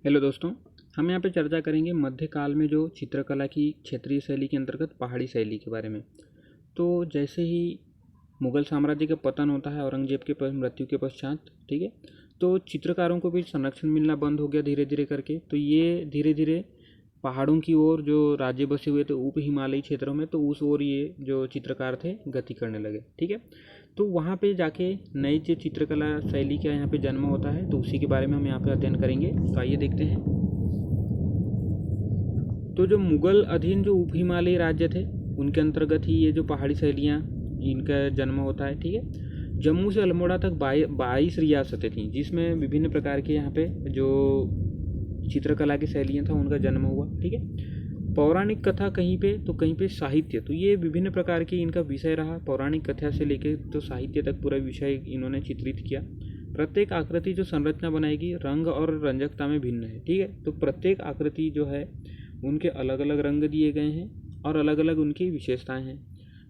Hello दोस्तों, हम यहाँ पे चर्चा करेंगे मध्यकाल में जो चित्रकला की क्षेत्रीय शैली के अंतर्गत पहाड़ी शैली के बारे में। तो जैसे ही मुग़ल साम्राज्य का पतन होता है औरंगजेब के मृत्यु के पश्चात, ठीक है, तो चित्रकारों को भी संरक्षण मिलना बंद हो गया धीरे धीरे करके। तो ये धीरे धीरे पहाड़ों की ओर जो राज्य बसे हुए थे उप हिमालयी क्षेत्रों में, तो उस ओर ये जो चित्रकार थे गति करने लगे। ठीक है, तो वहाँ पे जाके नई जो चित्रकला शैली का यहाँ पे जन्म होता है, तो उसी के बारे में हम यहाँ पे अध्ययन करेंगे। तो आइए देखते हैं। तो जो मुग़ल अधीन जो उप हिमालयी राज्य थे उनके अंतर्गत ही ये जो पहाड़ी शैलियाँ इनका जन्म होता है। ठीक है, जम्मू से अल्मोड़ा तक 22 रियासतें थीं, जिसमें विभिन्न प्रकार के यहाँ पे जो चित्रकला की शैलियाँ था उनका जन्म हुआ। ठीक है, पौराणिक कथा कहीं पे तो कहीं पे साहित्य, तो ये विभिन्न प्रकार के इनका विषय रहा। पौराणिक कथा से लेके तो साहित्य तक पूरा विषय इन्होंने चित्रित किया। प्रत्येक आकृति जो संरचना बनाएगी रंग और रंजकता में भिन्न है। ठीक है, तो प्रत्येक आकृति जो है उनके अलग अलग रंग दिए गए हैं और अलग अलग उनकी विशेषताएं हैं।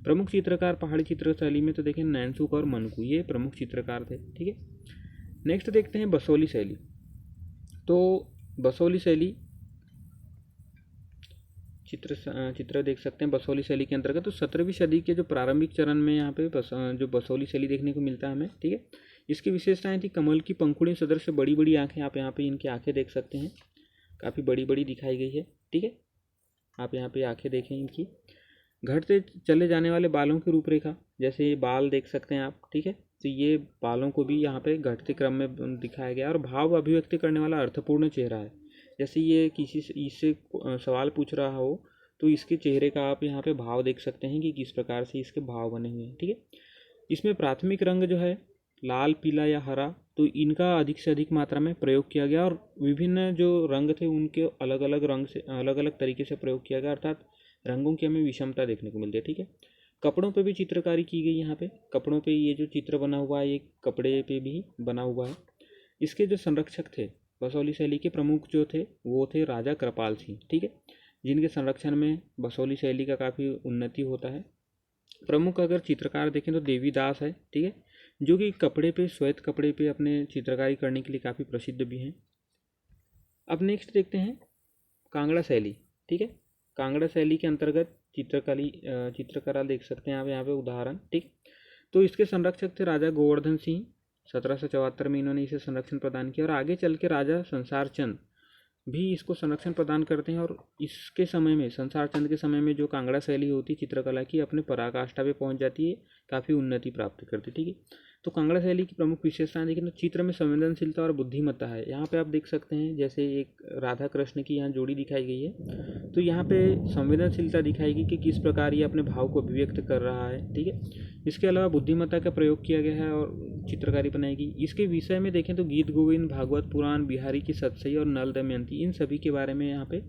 प्रमुख चित्रकार पहाड़ी चित्र शैली में तो देखें नैनसुख और मनकू, ये प्रमुख चित्रकार थे। ठीक है, नेक्स्ट देखते हैं बसोली शैली। तो बसोली शैली चित्र देख सकते हैं बसोली शैली के अंतर्गत। तो 17वीं सदी के जो प्रारंभिक चरण में यहाँ पे जो बसोली शैली देखने को मिलता है हमें। ठीक है, इसकी विशेषताएं थी कमल की पंखुड़ी सदृश बड़ी बड़ी आंखें। आप यहाँ पे इनकी आंखें देख सकते हैं, काफ़ी बड़ी बड़ी दिखाई गई है। ठीक है, आप यहाँ पे आंखें देखें इनकी। घटते चले जाने वाले बालों की रूपरेखा, जैसे ये बाल देख सकते हैं आप। ठीक है, तो ये बालों को भी यहाँ पे घटते क्रम में दिखाया गया। और भाव अभिव्यक्ति करने वाला अर्थपूर्ण चेहरा है। जैसे ये किसी से इससे सवाल पूछ रहा हो तो इसके चेहरे का आप यहाँ पे भाव देख सकते हैं कि किस प्रकार से इसके भाव बने हुए हैं। ठीक है, इसमें प्राथमिक रंग जो है लाल, पीला या हरा, तो इनका अधिक से अधिक मात्रा में प्रयोग किया गया। और विभिन्न जो रंग थे उनके अलग अलग रंग से अलग अलग तरीके से प्रयोग किया गया, अर्थात रंगों की हमें विषमता देखने को मिलती है। ठीक है, कपड़ों पे भी चित्रकारी की गई। यहाँ पे कपड़ों पे ये जो चित्र बना हुआ है ये कपड़े पे भी बना हुआ है। इसके जो संरक्षक थे बसोली शैली के प्रमुख जो थे वो थे राजा कृपाल सिंह। ठीक है, जिनके संरक्षण में बसोली शैली का काफ़ी उन्नति होता है। प्रमुख अगर चित्रकार देखें तो देवीदास है। ठीक है, जो कि कपड़े पे श्वेत कपड़े पे अपने चित्रकारी करने के लिए काफ़ी प्रसिद्ध भी हैं। अब नेक्स्ट देखते हैं कांगड़ा शैली। ठीक है, कांगड़ा शैली के अंतर्गत चित्रकला देख सकते हैं आप यहाँ पे उदाहरण। ठीक, तो इसके संरक्षक थे राजा गोवर्धन सिंह। 1774 में इन्होंने इसे संरक्षण प्रदान किया। और आगे चल के राजा संसार चंद भी इसको संरक्षण प्रदान करते हैं। और इसके समय में संसार चंद के समय में जो कांगड़ा शैली होती है चित्रकला की अपने पराकाष्ठा पे पहुंच जाती है, काफ़ी उन्नति प्राप्त करती है। ठीक है, तो कांगड़ा शैली की प्रमुख विशेषताएं देखिए तो चित्र में संवेदनशीलता और बुद्धिमत्ता है। यहाँ पे आप देख सकते हैं जैसे एक राधा कृष्ण की यहाँ जोड़ी दिखाई गई है, तो यहाँ पे संवेदनशीलता दिखाई गई कि किस प्रकार ये अपने भाव को अभिव्यक्त कर रहा है। ठीक है, इसके अलावा बुद्धिमत्ता का प्रयोग किया गया है और चित्रकारी बनाई गई। इसके विषय में देखें तो गीत गोविंद, भागवत पुराण, बिहारी की सतसई और नल दमयंती, इन सभी के बारे में यहाँ पे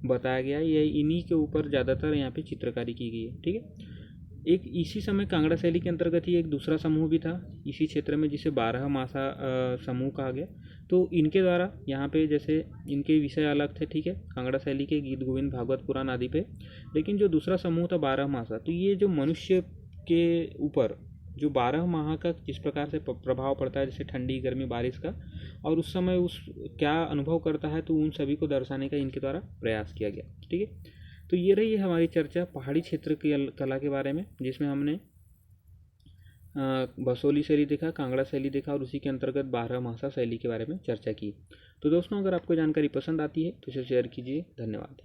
बताया गया है। ये इन्हीं के ऊपर ज़्यादातर यहाँ पे चित्रकारी की गई है। ठीक है, एक इसी समय कांगड़ा शैली के अंतर्गत ही एक दूसरा समूह भी था इसी क्षेत्र में, जिसे 12 मासा समूह कहा गया। तो इनके द्वारा यहाँ पे जैसे इनके विषय अलग थे। ठीक है, कांगड़ा शैली के गीत गोविंद, भागवत पुराण आदि पे। लेकिन जो दूसरा समूह था 12 मासा, तो ये जो मनुष्य के ऊपर जो 12 माह का जिस प्रकार से प्रभाव पड़ता है, जैसे ठंडी, गर्मी, बारिश का, और उस समय उस क्या अनुभव करता है, तो उन सभी को दर्शाने का इनके द्वारा प्रयास किया गया। ठीक है, तो ये रही है हमारी चर्चा पहाड़ी क्षेत्र की कला के बारे में, जिसमें हमने बसोली शैली देखा, कांगड़ा शैली देखा और उसी के अंतर्गत 12 मासा शैली के बारे में चर्चा की। तो दोस्तों, अगर आपको जानकारी पसंद आती है तो इसे शेयर कीजिए। धन्यवाद।